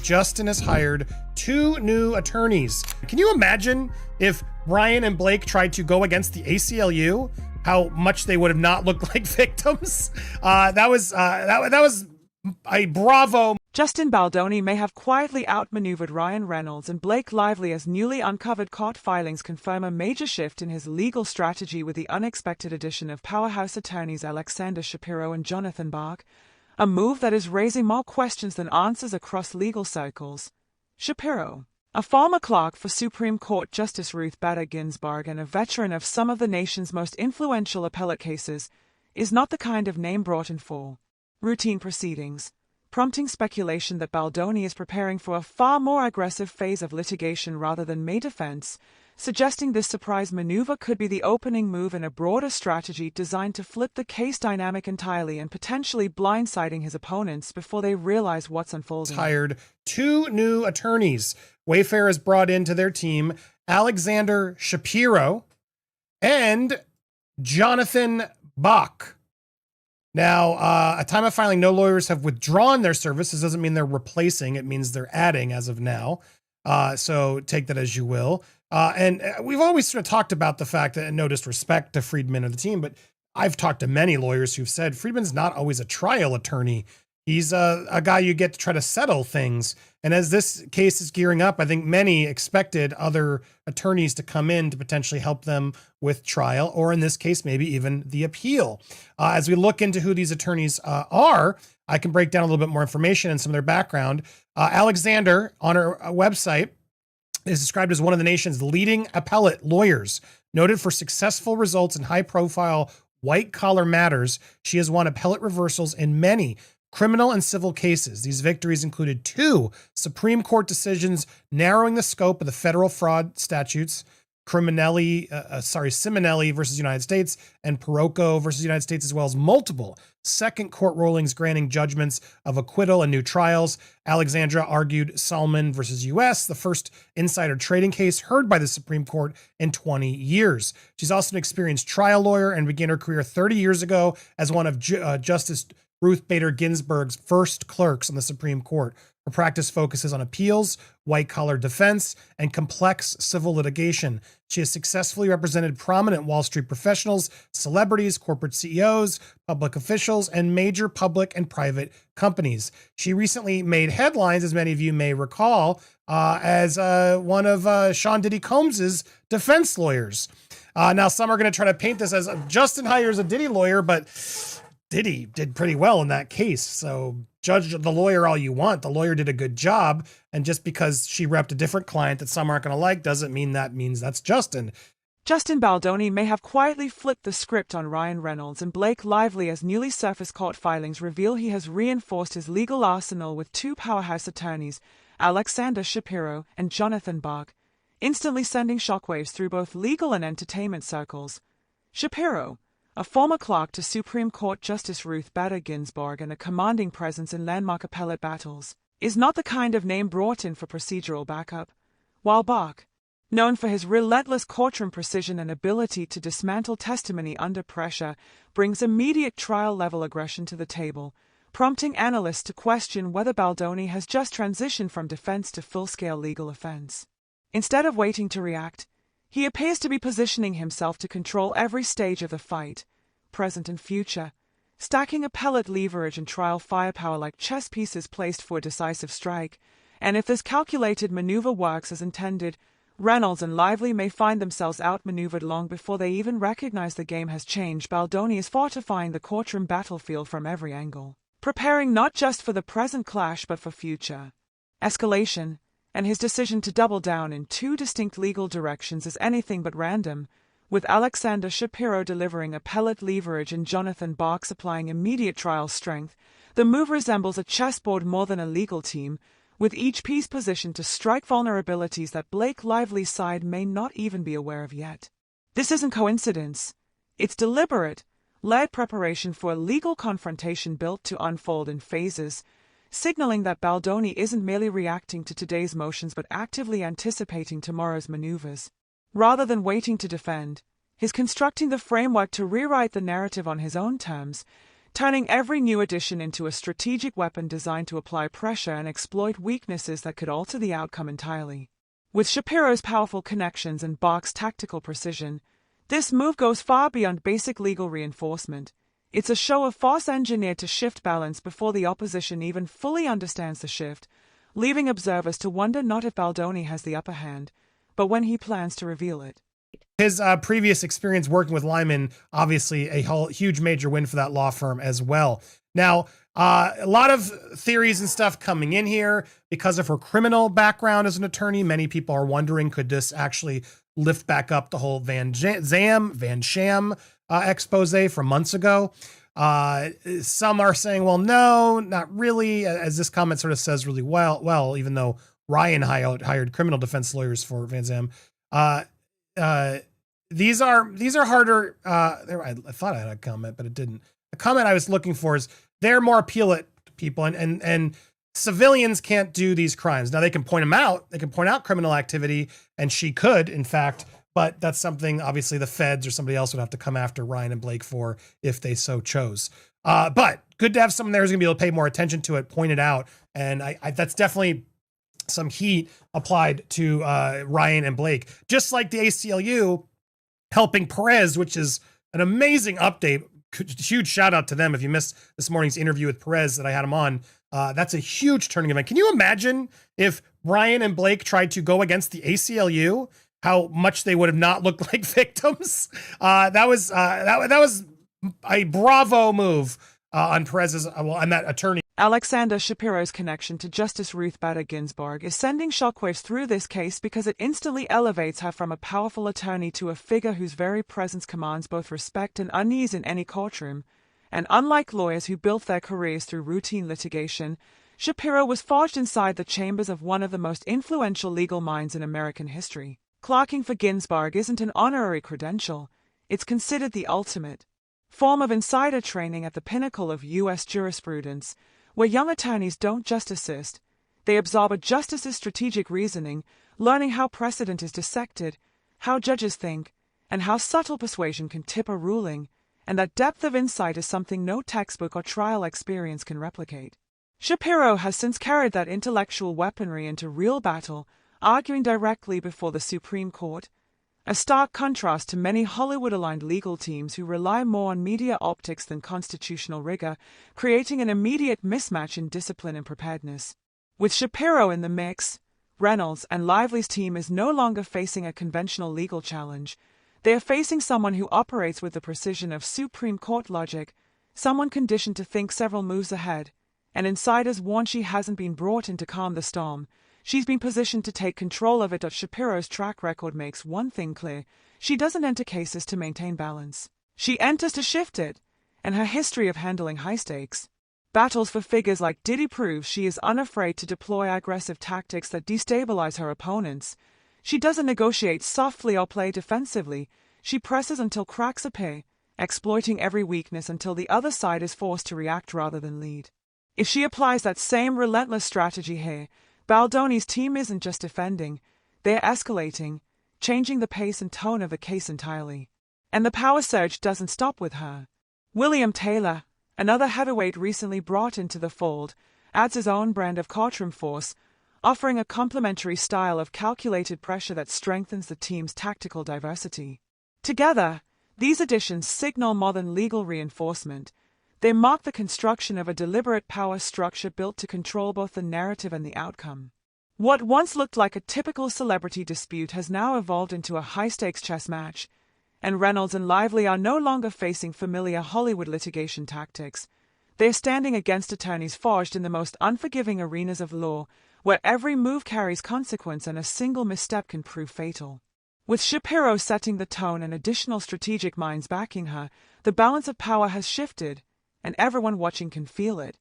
Justin has hired 2 new attorneys. Can you imagine if Brian and Blake tried to go against the ACLU? How much they would have not looked like victims. That was a bravo. Justin Baldoni may have quietly outmaneuvered Ryan Reynolds and Blake Lively as newly uncovered court filings confirm a major shift in his legal strategy with the unexpected addition of powerhouse attorneys Alexander Shapiro and Jonathan Bach, a move that is raising more questions than answers across legal circles. Shapiro, a former clerk for Supreme Court Justice Ruth Bader Ginsburg and a veteran of some of the nation's most influential appellate cases, is not the kind of name brought in for routine proceedings, prompting speculation that Baldoni is preparing for a far more aggressive phase of litigation rather than May defense, suggesting this surprise maneuver could be the opening move in a broader strategy designed to flip the case dynamic entirely and potentially blindsiding his opponents before they realize what's unfolding. Hired 2 new attorneys. Wayfair has brought into their team Alexander Shapiro and Jonathan Bach. Now, at time of filing, no lawyers have withdrawn their services. Doesn't mean they're replacing. It means they're adding as of now. So take that as you will. And we've always sort of talked about the fact that, and no disrespect to Friedman or the team, but I've talked to many lawyers who've said Friedman's not always a trial attorney. He's a guy you get to try to settle things. And as this case is gearing up, I think many expected other attorneys to come in to potentially help them with trial, or in this case, maybe even the appeal. As we look into who these attorneys are, I can break down a little bit more information and some of their background. Alexander, on her website, is described as one of the nation's leading appellate lawyers. Noted for successful results in high-profile white-collar matters, she has won appellate reversals in many criminal and civil cases. These victories included 2 Supreme Court decisions narrowing the scope of the federal fraud statutes, Simonelli versus United States and Parocco versus United States, as well as multiple second court rulings granting judgments of acquittal and new trials. Alexandra argued Salmon versus U.S., the first insider trading case heard by the Supreme Court in 20 years. She's also an experienced trial lawyer and began her career 30 years ago as one of Justice Ruth Bader Ginsburg's first clerks on the Supreme Court. Her practice focuses on appeals, white-collar defense, and complex civil litigation. She has successfully represented prominent Wall Street professionals, celebrities, corporate CEOs, public officials, and major public and private companies. She recently made headlines, as many of you may recall, as one of Sean Diddy Combs's defense lawyers. Now, some are going to try to paint this as Justin hires a Diddy lawyer, but Diddy did pretty well in that case. So judge the lawyer all you want. The lawyer did a good job. And just because she repped a different client that some aren't going to like doesn't mean that means that's Justin. Justin Baldoni may have quietly flipped the script on Ryan Reynolds and Blake Lively as newly surfaced court filings reveal he has reinforced his legal arsenal with 2 powerhouse attorneys, Alexander Shapiro and Jonathan Bach, instantly sending shockwaves through both legal and entertainment circles. Shapiro, a former clerk to Supreme Court Justice Ruth Bader Ginsburg and a commanding presence in landmark appellate battles, is not the kind of name brought in for procedural backup, while Bach, known for his relentless courtroom precision and ability to dismantle testimony under pressure, brings immediate trial-level aggression to the table, prompting analysts to question whether Baldoni has just transitioned from defense to full-scale legal offense. Instead of waiting to react, he appears to be positioning himself to control every stage of the fight, present and future, stacking appellate leverage and trial firepower like chess pieces placed for a decisive strike. And if this calculated maneuver works as intended, Reynolds and Lively may find themselves outmaneuvered long before they even recognize the game has changed. Baldoni is fortifying the courtroom battlefield from every angle, preparing not just for the present clash but for future escalation, and his decision to double down in 2 distinct legal directions is anything but random, with Alexander Shapiro delivering appellate leverage and Jonathan Bach supplying immediate trial strength. The move resembles a chessboard more than a legal team, with each piece positioned to strike vulnerabilities that Blake Lively's side may not even be aware of yet. This isn't coincidence. It's deliberate, led preparation for a legal confrontation built to unfold in phases, signaling that Baldoni isn't merely reacting to today's motions but actively anticipating tomorrow's maneuvers. Rather than waiting to defend, he's constructing the framework to rewrite the narrative on his own terms, turning every new addition into a strategic weapon designed to apply pressure and exploit weaknesses that could alter the outcome entirely. With Shapiro's powerful connections and Bach's tactical precision, this move goes far beyond basic legal reinforcement. It's a show of force engineered to shift balance before the opposition even fully understands the shift, leaving observers to wonder not if Baldoni has the upper hand, but when he plans to reveal it. His previous experience working with Lyman, obviously a huge major win for that law firm as well. Now, a lot of theories and stuff coming in here because of her criminal background as an attorney. Many people are wondering, could this actually lift back up the whole Van Sham expose from months ago? Some are saying, well, no, not really, as this comment sort of says really well, even though Ryan hired criminal defense lawyers for Van Zam. These are harder. I thought I had a comment, but it didn't. The comment I was looking for is they're more appeal to people, and civilians can't do these crimes. Now they can point them out. They can point out criminal activity, and she could, in fact, but that's something obviously the feds or somebody else would have to come after Ryan and Blake for if they so chose. But good to have someone there who's gonna be able to pay more attention to it, point it out, and I that's definitely some heat applied to Ryan and Blake, just like the ACLU helping Perez, which is an amazing update. Huge shout out to them. If you missed this morning's interview with Perez that I had him on, that's a huge turning event. Can you imagine if Ryan and Blake tried to go against the ACLU, how much they would have not looked like victims? That was a bravo move on Perez's, and that attorney. Alexander Shapiro's connection to Justice Ruth Bader Ginsburg is sending shockwaves through this case because it instantly elevates her from a powerful attorney to a figure whose very presence commands both respect and unease in any courtroom. And unlike lawyers who built their careers through routine litigation, Shapiro was forged inside the chambers of one of the most influential legal minds in American history. Clerking for Ginsburg isn't an honorary credential, it's considered the ultimate form of insider training at the pinnacle of U.S. jurisprudence, where young attorneys don't just assist, they absorb a justice's strategic reasoning, learning how precedent is dissected, how judges think, and how subtle persuasion can tip a ruling, and that depth of insight is something no textbook or trial experience can replicate. Shapiro has since carried that intellectual weaponry into real battle, arguing directly before the Supreme Court, a stark contrast to many Hollywood-aligned legal teams who rely more on media optics than constitutional rigor, creating an immediate mismatch in discipline and preparedness. With Shapiro in the mix, Reynolds and Lively's team is no longer facing a conventional legal challenge. They are facing someone who operates with the precision of Supreme Court logic, someone conditioned to think several moves ahead, and insiders warn she hasn't been brought in to calm the storm. She's been positioned to take control of it. Shapiro's track record makes one thing clear: she doesn't enter cases to maintain balance. She enters to shift it, and her history of handling high-stakes battles for figures like Diddy proves she is unafraid to deploy aggressive tactics that destabilize her opponents. She doesn't negotiate softly or play defensively. She presses until cracks appear, exploiting every weakness until the other side is forced to react rather than lead. If she applies that same relentless strategy here, Baldoni's team isn't just defending, they're escalating, changing the pace and tone of the case entirely. And the power surge doesn't stop with her. William Taylor, another heavyweight recently brought into the fold, adds his own brand of courtroom force, offering a complementary style of calculated pressure that strengthens the team's tactical diversity. Together, these additions signal modern legal reinforcement. They mark the construction of a deliberate power structure built to control both the narrative and the outcome. What once looked like a typical celebrity dispute has now evolved into a high-stakes chess match, and Reynolds and Lively are no longer facing familiar Hollywood litigation tactics. They are standing against attorneys forged in the most unforgiving arenas of law, where every move carries consequence and a single misstep can prove fatal. With Shapiro setting the tone and additional strategic minds backing her, the balance of power has shifted, and everyone watching can feel it.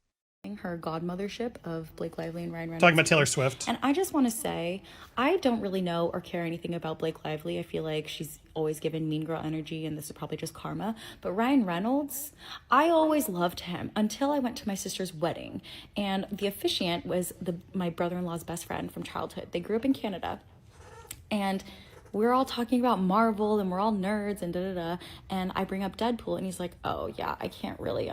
Her godmothership of Blake Lively and Ryan Reynolds. Talking about Taylor Swift. And I just want to say, I don't really know or care anything about Blake Lively. I feel like she's always given mean girl energy, and this is probably just karma. But Ryan Reynolds, I always loved him until I went to my sister's wedding. And the officiant was my brother-in-law's best friend from childhood. They grew up in Canada. And we're all talking about Marvel and we're all nerds and and I bring up Deadpool and he's like, oh yeah, I can't really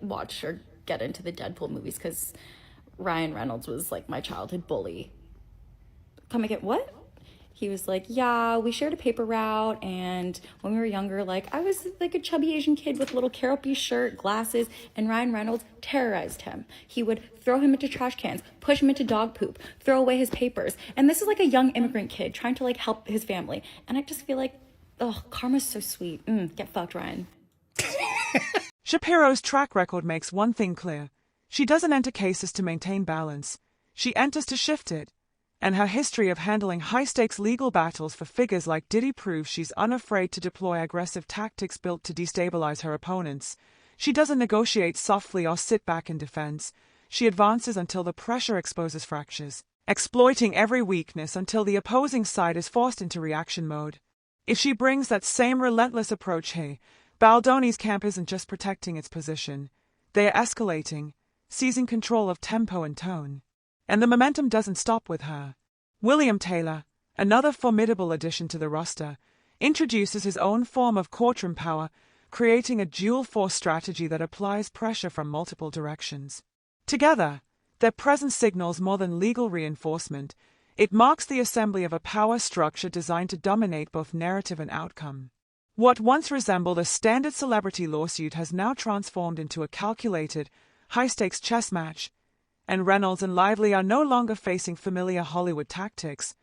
watch or get into the Deadpool movies because Ryan Reynolds was like my childhood bully. Come again, what? He was like, yeah, we shared a paper route, and when we were younger, like, I was like a chubby Asian kid with a little Caropi shirt, glasses, and Ryan Reynolds terrorized him. He would throw him into trash cans, push him into dog poop, throw away his papers. And this is like a young immigrant kid trying to like help his family. And I just feel like, oh, karma's so sweet. Get fucked, Ryan. Shapiro's track record makes one thing clear. She doesn't enter cases to maintain balance. She enters to shift it. And her history of handling high-stakes legal battles for figures like Diddy proves she's unafraid to deploy aggressive tactics built to destabilize her opponents. She doesn't negotiate softly or sit back in defense. She advances until the pressure exposes fractures, exploiting every weakness until the opposing side is forced into reaction mode. If she brings that same relentless approach here, Baldoni's camp isn't just protecting its position. They are escalating, seizing control of tempo and tone. And the momentum doesn't stop with her. William Taylor, another formidable addition to the roster, introduces his own form of courtroom power, creating a dual-force strategy that applies pressure from multiple directions. Together, their presence signals more than legal reinforcement. It marks the assembly of a power structure designed to dominate both narrative and outcome. What once resembled a standard celebrity lawsuit has now transformed into a calculated, high-stakes chess match, and Reynolds and Lively are no longer facing familiar Hollywood tactics.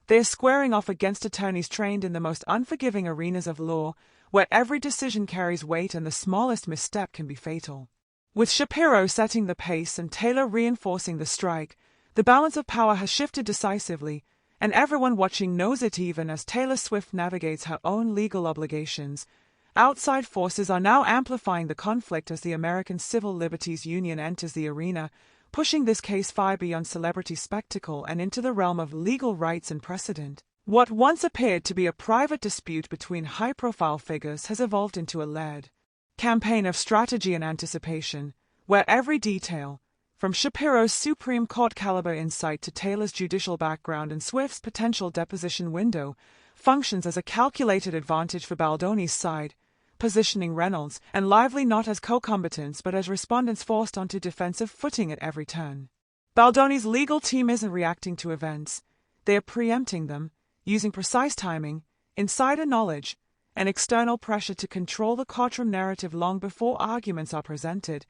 They are squaring off against attorneys trained in the most unforgiving arenas of law, where every decision carries weight and the smallest misstep can be fatal. With Shapiro setting the pace and Taylor reinforcing the strike, the balance of power has shifted decisively, and everyone watching knows it even as Taylor Swift navigates her own legal obligations. Outside forces are now amplifying the conflict as the American Civil Liberties Union enters the arena, pushing this case far beyond celebrity spectacle and into the realm of legal rights and precedent. What once appeared to be a private dispute between high-profile figures has evolved into a layered campaign of strategy and anticipation, where every detail, from Shapiro's Supreme Court-caliber insight to Taylor's judicial background and Swift's potential deposition window, functions as a calculated advantage for Baldoni's side, positioning Reynolds and Lively not as co-combatants but as respondents forced onto defensive footing at every turn. Baldoni's legal team isn't reacting to events. They are preempting them, using precise timing, insider knowledge, and external pressure to control the courtroom narrative long before arguments are presented,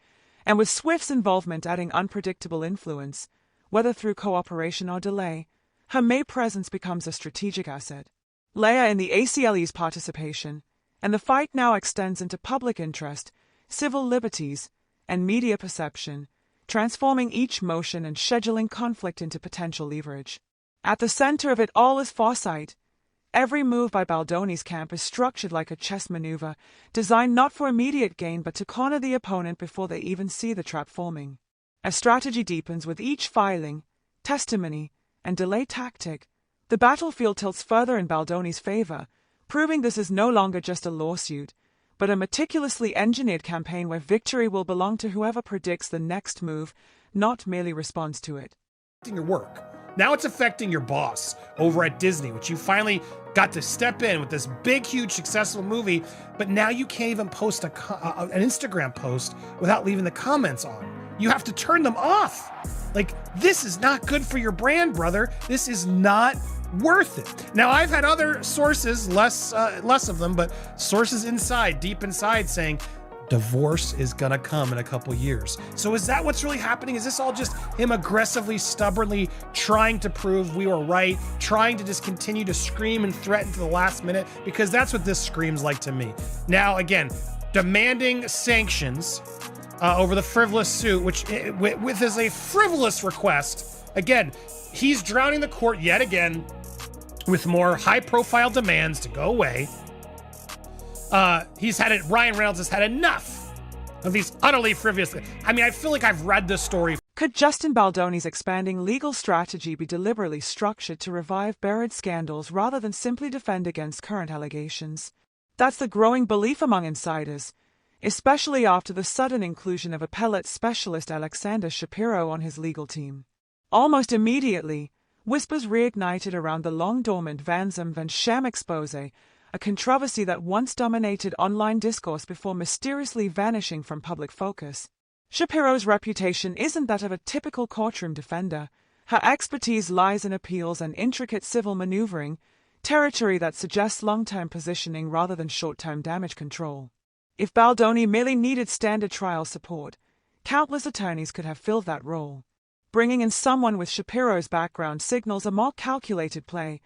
and with Swift's involvement adding unpredictable influence, whether through cooperation or delay, her May presence becomes a strategic asset. Leia in the ACLU's participation, and the fight now extends into public interest, civil liberties, and media perception, transforming each motion and scheduling conflict into potential leverage. At the center of it all is foresight. Every move by Baldoni's camp is structured like a chess maneuver, designed not for immediate gain but to corner the opponent before they even see the trap forming. As strategy deepens with each filing, testimony, and delay tactic, the battlefield tilts further in Baldoni's favor, proving this is no longer just a lawsuit, but a meticulously engineered campaign where victory will belong to whoever predicts the next move, not merely responds to it. Your work. Now it's affecting your boss over at Disney, which you finally got to step in with this big, huge, successful movie, but now you can't even post an Instagram post without leaving the comments on. You have to turn them off. Like, this is not good for your brand, brother. This is not worth it. Now, I've had other sources, less of them, but sources deep inside saying, divorce is gonna come in a couple years. So is that what's really happening? Is this all just him aggressively, stubbornly trying to prove we were right, trying to just continue to scream and threaten to the last minute? Because that's what this screams like to me. Now, again, demanding sanctions over the frivolous suit, which with is a frivolous request. Again, he's drowning the court yet again with more high-profile demands to go away. Ryan Reynolds has had enough of these utterly frivolous. I mean, I feel like I've read this story. Could Justin Baldoni's expanding legal strategy be deliberately structured to revive buried scandals rather than simply defend against current allegations? That's the growing belief among insiders, especially after the sudden inclusion of appellate specialist Alexander Shapiro on his legal team. Almost immediately, Whispers reignited around the long-dormant Van Sham expose, a controversy that once dominated online discourse before mysteriously vanishing from public focus. Shapiro's reputation isn't that of a typical courtroom defender. Her expertise lies in appeals and intricate civil maneuvering, territory that suggests long-term positioning rather than short-term damage control. If Baldoni merely needed standard trial support, countless attorneys could have filled that role. Bringing in someone with Shapiro's background signals a more calculated play,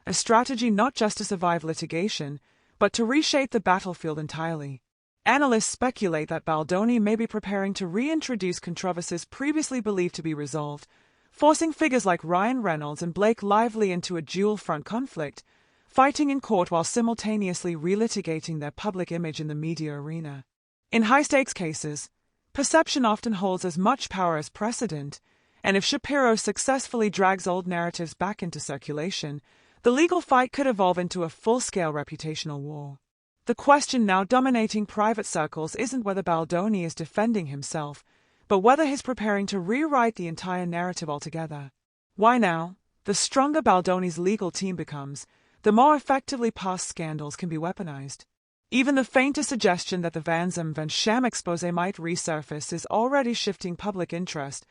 a strategy not just to survive litigation, but to reshape the battlefield entirely. Analysts speculate that Baldoni may be preparing to reintroduce controversies previously believed to be resolved, forcing figures like Ryan Reynolds and Blake Lively into a dual-front conflict, fighting in court while simultaneously relitigating their public image in the media arena. In high-stakes cases, perception often holds as much power as precedent, and if Shapiro successfully drags old narratives back into circulation, the legal fight could evolve into a full-scale reputational war. The question now dominating private circles isn't whether Baldoni is defending himself, but whether he's preparing to rewrite the entire narrative altogether. Why now? The stronger Baldoni's legal team becomes, the more effectively past scandals can be weaponized. Even the faintest suggestion that the Van Sham expose might resurface is already shifting public interest,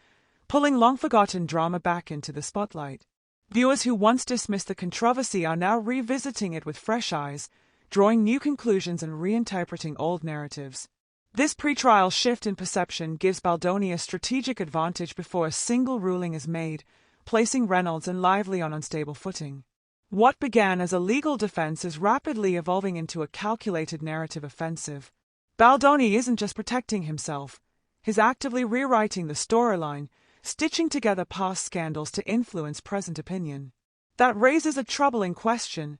pulling long-forgotten drama back into the spotlight. Viewers who once dismissed the controversy are now revisiting it with fresh eyes, drawing new conclusions and reinterpreting old narratives. This pre-trial shift in perception gives Baldoni a strategic advantage before a single ruling is made, placing Reynolds and Lively on unstable footing. What began as a legal defense is rapidly evolving into a calculated narrative offensive. Baldoni isn't just protecting himself, he's actively rewriting the storyline, stitching together past scandals to influence present opinion. That raises a troubling question.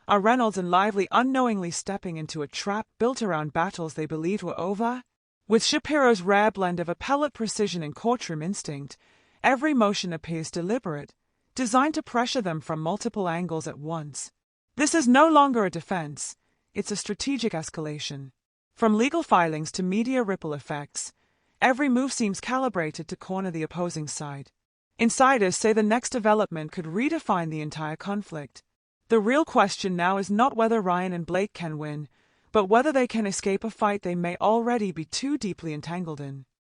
Are Reynolds and Lively unknowingly stepping into a trap built around battles they believed were over? With Shapiro's rare blend of appellate precision and courtroom instinct, every motion appears deliberate, designed to pressure them from multiple angles at once. This is no longer a defense, it's a strategic escalation. From legal filings to media ripple effects, every move seems calibrated to corner the opposing side. Insiders say the next development could redefine the entire conflict. The real question now is not whether Ryan and Blake can win, but whether they can escape a fight they may already be too deeply entangled in.